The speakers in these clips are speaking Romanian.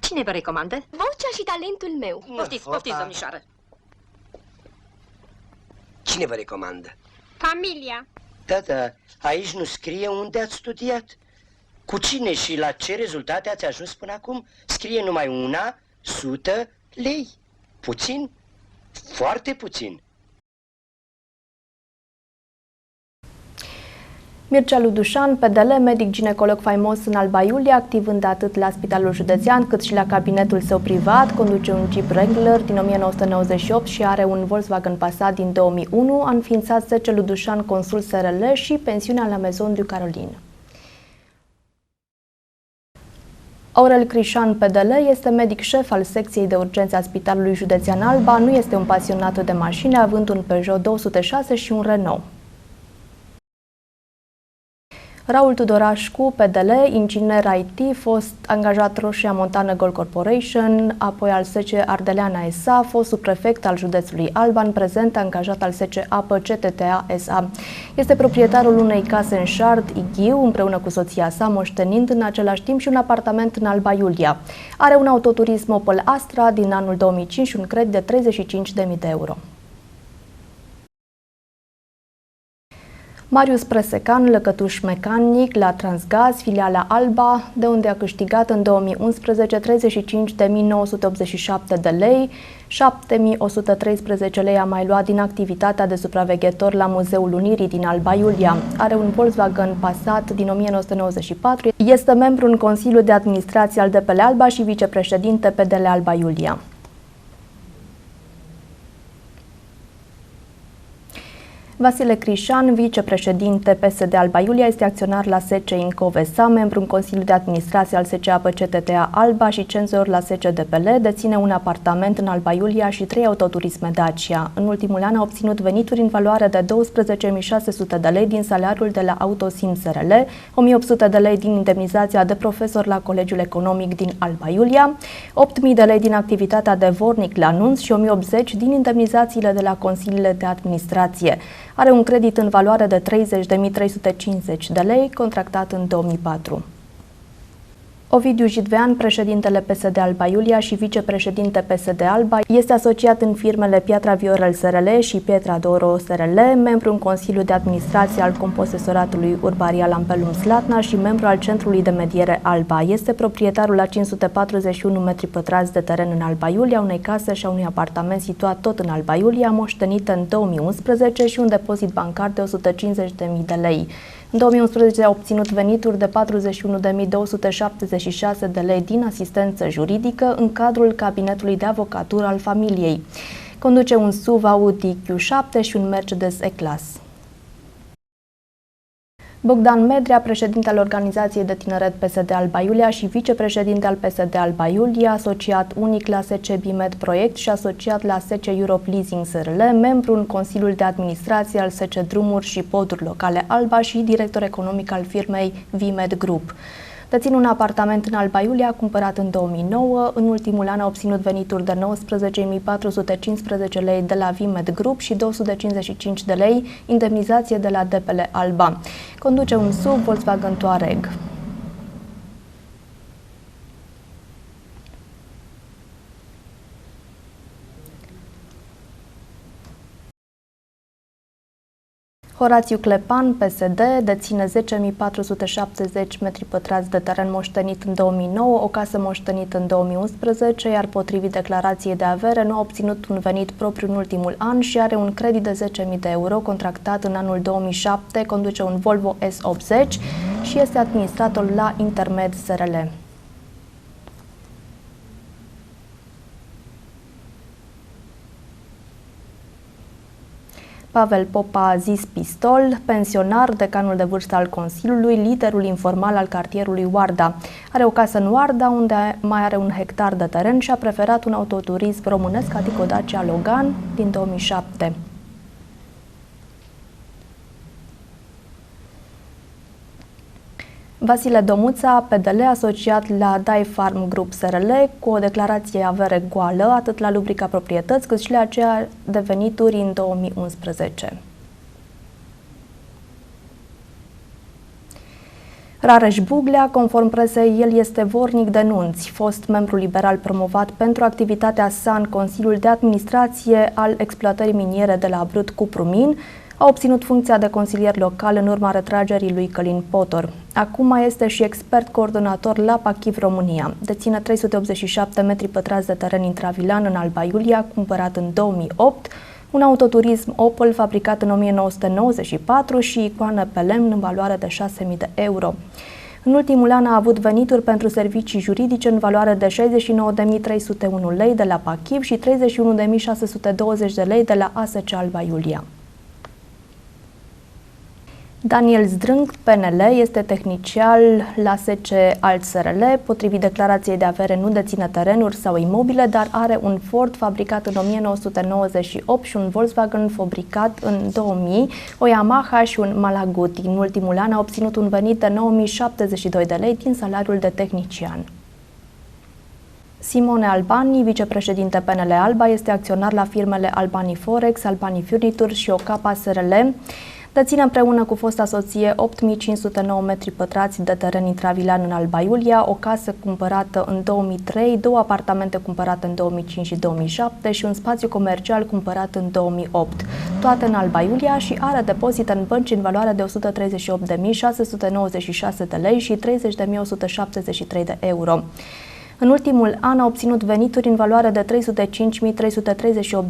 Cine vă recomandă? Vocea și talentul meu. Poftiți, domnișoară. Cine vă recomandă? Familia. Da, aici nu scrie unde ați studiat. Cu cine și la ce rezultate ați ajuns până acum? Scrie numai 100 lei. Puțin? Foarte puțin. Mircea Ludușan, PDL, medic ginecolog faimos în Alba Iulia, activând atât la Spitalul Județean cât și la cabinetul său privat, conduce un Jeep Wrangler din 1998 și are un Volkswagen Passat din 2001, a înființat SC Ludușan Consult SRL și pensiunea la Maison du Caroline. Aurel Crișan, PDL, este medic șef al secției de urgențe a Spitalului Județean Alba, nu este un pasionat de mașini, având un Peugeot 206 și un Renault. Raul Tudorașcu, PDL, inginer IT, fost angajat Roșia Montană Gold Corporation, apoi al SC Ardeleana S.A., fost subprefect al județului Alba, în prezent angajat al SC Apă CTTA S.A. Este proprietarul unei case în Șard, Ighiu, împreună cu soția sa, moștenind în același timp și un apartament în Alba Iulia. Are un autoturism Opel Astra din anul 2005 și un credit de 35.000 de euro. Marius Presecan, lăcătuș mecanic la Transgaz, filiala Alba, de unde a câștigat în 2011 35.987 de lei, 7.113 lei a mai luat din activitatea de supraveghetor la Muzeul Unirii din Alba Iulia. Are un Volkswagen Passat din 1994, este membru în Consiliul de Administrație al DPL Alba și vicepreședinte PDL Alba Iulia. Vasile Crișan, vicepreședinte PSD Alba Iulia, este acționar la SC Incovesa, membru în Consiliul de Administrație al SC Apă CTTA Alba și cenzor la SC DPL, deține un apartament în Alba Iulia și 3 autoturisme Dacia. În ultimul an a obținut venituri în valoare de 12.600 de lei din salariul de la Autosim SRL, 1.800 de lei din indemnizația de profesor la Colegiul Economic din Alba Iulia, 8.000 de lei din activitatea de vornic la anunț și 1.080 din indemnizațiile de la Consiliile de Administrație. Are un credit în valoare de 30.350 de lei, contractat în 2004. Ovidiu Jidvean, președintele PSD Alba Iulia și vicepreședinte PSD Alba, este asociat în firmele Piatra Viorel SRL și Pietra Doro SRL, membru în Consiliul de Administrație al Composesoratului Urbaria Lampelum Slatna și membru al Centrului de Mediere Alba. Este proprietarul la 541 m² de teren în Alba Iulia, unei case și a unui apartament situat tot în Alba Iulia, moștenit în 2011 și un depozit bancar de 150.000 de lei. În 2011 a obținut venituri de 41.276 de lei din asistență juridică în cadrul cabinetului de avocatură al familiei. Conduce un SUV Audi Q7 și un Mercedes E-Class. Bogdan Medrea, președinte al Organizației de Tineret PSD Alba Iulia și vicepreședinte al PSD Alba Iulia, asociat unic la SC Bimed Proiect și asociat la SC Europe Leasing SRL, membru în Consiliul de Administrație al SC Drumuri și Poduri Locale Alba și director economic al firmei Vimed Group. Deține un apartament în Alba Iulia, cumpărat în 2009. În ultimul an a obținut venituri de 19.415 lei de la Vimed Group și 255 de lei indemnizație de la DPL Alba. Conduce un SUV Volkswagen Touareg. Horațiu Clepan, PSD, deține 10.470 m² de teren moștenit în 2009, o casă moștenită în 2011, iar potrivit declarației de avere nu a obținut un venit propriu în ultimul an și are un credit de 10.000 de euro contractat în anul 2007, conduce un Volvo S80 și este administrator la Intermed SRL. Pavel Popa, zis Pistol, pensionar, decanul de vârstă al Consiliului, liderul informal al cartierului Oarda. Are o casă în Oarda, unde mai are 1 hectar de teren și a preferat un autoturism românesc, adică Dacia Logan, din 2007. Vasile Domuța, PDL, asociat la Dai Farm Group SRL, cu o declarație avere goală, atât la rubrica proprietăți, cât și la aceea de venituri în 2011. Rareș Buglea, conform presei, el este vornic de nunți, fost membru liberal promovat pentru activitatea sa în Consiliul de Administrație al exploatării miniere de la Brut Cupru-Min, a obținut funcția de consilier local în urma retragerii lui Călin Potor. Acum mai este și expert coordonator la Pachiv România. Deține 387 metri pătrați de teren intravilan în Alba Iulia, cumpărat în 2008, un autoturism Opel fabricat în 1994 și icoană pe lemn în valoare de 6.000 de euro. În ultimul an a avut venituri pentru servicii juridice în valoare de 69.301 lei de la Pachiv și 31.620 de lei de la ASC Alba Iulia. Daniel Zdrâng, PNL, este tehnician la SC Alt SRL. Potrivit declarației de avere, nu deține terenuri sau imobile, dar are un Ford fabricat în 1998 și un Volkswagen fabricat în 2000, o Yamaha și un Malaguti. În ultimul an a obținut un venit de 9.072 de lei din salariul de tehnician. Simone Albani, vicepreședinte PNL Alba, este acționar la firmele Albani Forex, Albani Furniture și OCAPA SRL. Deține împreună cu fosta soție 8.509 metri pătrați de teren intravilan în Alba Iulia, o casă cumpărată în 2003, două apartamente cumpărate în 2005 și 2007 și un spațiu comercial cumpărat în 2008, toate în Alba Iulia, și are depozite în bănci în valoare de 138.696 de lei și 30.173 de euro. În ultimul an a obținut venituri în valoare de 305.338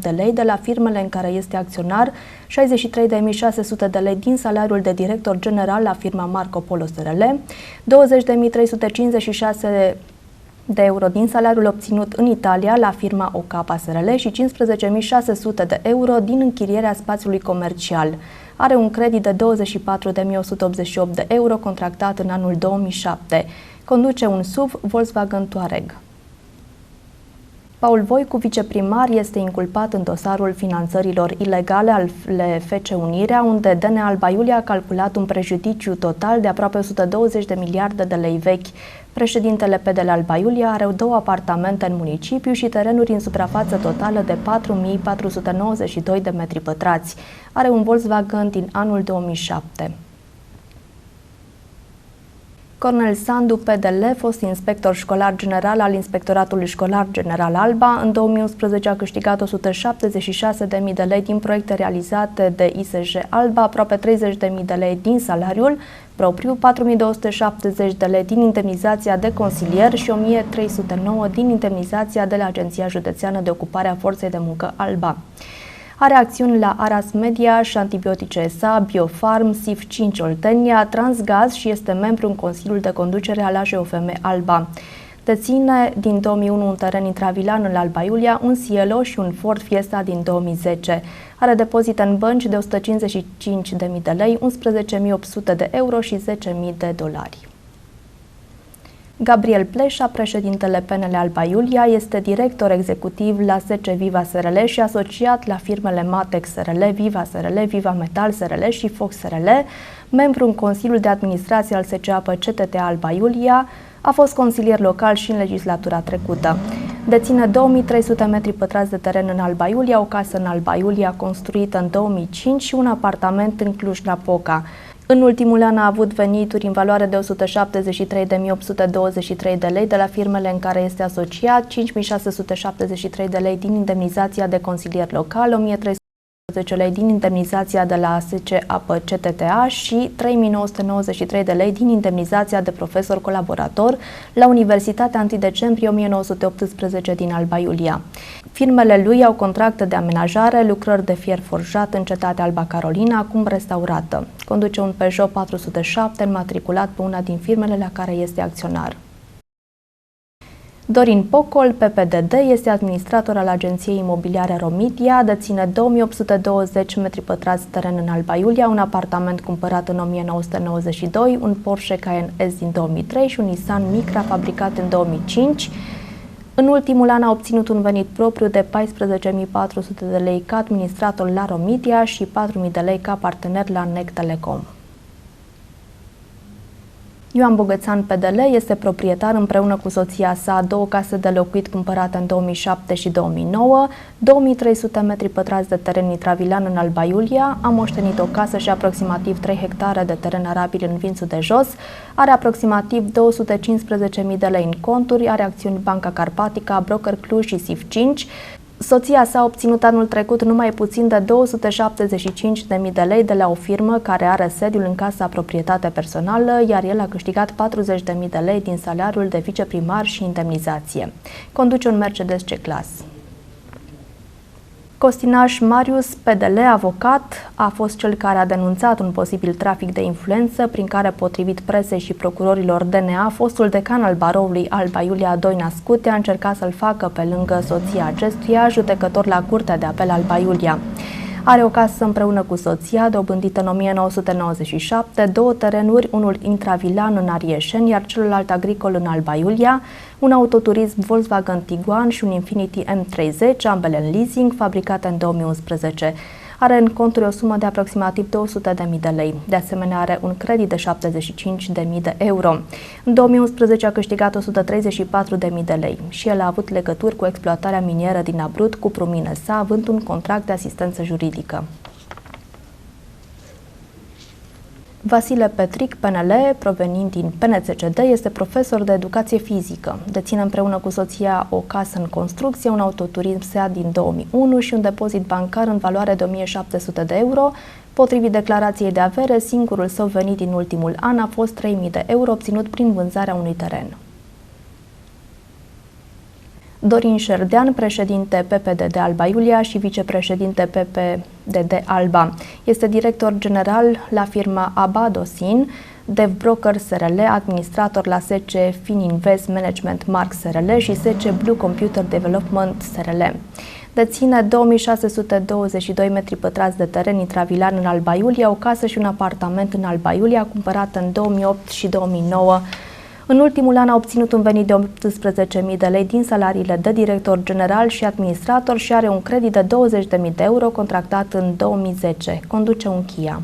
de lei de la firmele în care este acționar, 63.600 de lei din salariul de director general la firma Marco Polo SRL, 20.356 de euro din salariul obținut în Italia la firma OCAPA SRL și 15.600 de euro din închirierea spațiului comercial. Are un credit de 24.188 de euro contractat în anul 2007. Conduce un SUV Volkswagen Touareg. Paul Voicu, viceprimar, este inculpat în dosarul finanțărilor ilegale ale FC Unirea, unde DNA Alba Iulia a calculat un prejudiciu total de aproape 120 de miliarde de lei vechi. Președintele PDL Alba Iulia are două apartamente în municipiu și terenuri în suprafață totală de 4.492 de metri pătrați. Are un Volkswagen din anul 2007. Cornel Sandu, PDL, fost inspector școlar general al Inspectoratului Școlar General Alba, în 2011 a câștigat 176.000 de lei din proiecte realizate de ISJ Alba, aproape 30.000 de lei din salariul propriu, 4.270 de lei din indemnizația de consilier și 1.309 din indemnizația de la Agenția Județeană de Ocupare a Forței de Muncă Alba. Are acțiuni la Aras Media și Antibiotice SA, Biofarm, SIF 5 Oltenia, Transgaz și este membru în Consiliul de Conducere al AJOFM Alba. Deține din 2001 un teren intravilan în Alba Iulia, un Cielo și un Ford Fiesta din 2010. Are depozite în bănci de 155.000 de lei, 11.800 de euro și 10.000 de dolari. Gabriel Pleșa, președintele PNL Alba Iulia, este director executiv la SC Viva SRL și asociat la firmele Matex SRL, Viva SRL, Viva Metal SRL și Fox SRL, membru în Consiliul de Administrație al SC Apă CTTA Alba Iulia, a fost consilier local și în legislatura trecută. Deține 2300 metri pătrați de teren în Alba Iulia, o casă în Alba Iulia construită în 2005 și un apartament în Cluj-Napoca. În ultimul an a avut venituri în valoare de 173.823 de lei de la firmele în care este asociat, 5.673 de lei din indemnizația de consilier local, 1.310 lei din indemnizația de la ASC Apă CTTA și 3.993 de lei din indemnizația de profesor colaborator la Universitatea 1 decembrie 1918 din Alba Iulia. Firmele lui au contracte de amenajare, lucrări de fier forjat în cetatea Alba Carolina, acum restaurată. Conduce un Peugeot 407 înmatriculat pe una din firmele la care este acționar. Dorin Pocol, PPDD, este administrator al Agenției Imobiliare Romitia, deține 2820 metri pătrați teren în Alba Iulia, un apartament cumpărat în 1992, un Porsche Cayenne S din 2003 și un Nissan Micra fabricat în 2005. În ultimul an a obținut un venit propriu de 14.400 de lei ca administrator la Romitia și 4.000 de lei ca partener la NEC Telecom. Ioan Bogățan PDL este proprietar împreună cu soția sa a 2 case de locuit cumpărate în 2007 și 2009, 2300 metri pătrați de teren intravilan în Alba Iulia, a moștenit o casă și aproximativ 3 hectare de teren arabil în Vințul de Jos, are aproximativ 215.000 de lei în conturi, are acțiuni Banca Carpatica, Broker Cluj și SIF 5. Soția sa a obținut anul trecut numai puțin de 275.000 de lei de la o firmă care are sediul în Casa Proprietate Personală, iar el a câștigat 40.000 de lei din salariul de viceprimar și indemnizație. Conduce un Mercedes C-Class. Costinaș Marius, PDL, avocat, a fost cel care a denunțat un posibil trafic de influență prin care, potrivit presei și procurorilor DNA, fostul decan al baroului Alba Iulia Doina Scute a încercat să-l facă pe lângă soția acestuia, judecător la Curtea de Apel Alba Iulia. Are o casă împreună cu soția, dobândită în 1997, 2 terenuri, unul intravilan în Arieșeni, iar celălalt agricol în Alba Iulia, un autoturism Volkswagen Tiguan și un Infiniti M30, ambele în leasing, fabricate în 2011. Are în conturi o sumă de aproximativ 200.000 de lei. De asemenea, are un credit de 75.000 de euro. În 2011 a câștigat 134.000 de lei și el a avut legături cu exploatarea minieră din Abrut cu prumine sa, având un contract de asistență juridică. Vasile Petric, PNL, provenind din PNCCD, este profesor de educație fizică. Deține împreună cu soția o casă în construcție, un autoturism Seat din 2001 și un depozit bancar în valoare de 1.700 de euro. Potrivit declarației de avere, singurul său venit din ultimul an a fost 3.000 de euro obținut prin vânzarea unui teren. Dorin Șerdean, președinte PPDD Alba Iulia și vicepreședinte PPDD Alba. Este director general la firma Abadosin, Dev Broker SRL, administrator la SC Fininvest Management Mark SRL și SC Blue Computer Development SRL. Deține 2622 metri pătrați de teren intravilan în Alba Iulia, o casă și un apartament în Alba Iulia, cumpărată în 2008 și 2009. În ultimul an a obținut un venit de 18.000 de lei din salariile de director general și administrator și are un credit de 20.000 de euro contractat în 2010. Conduce un Kia.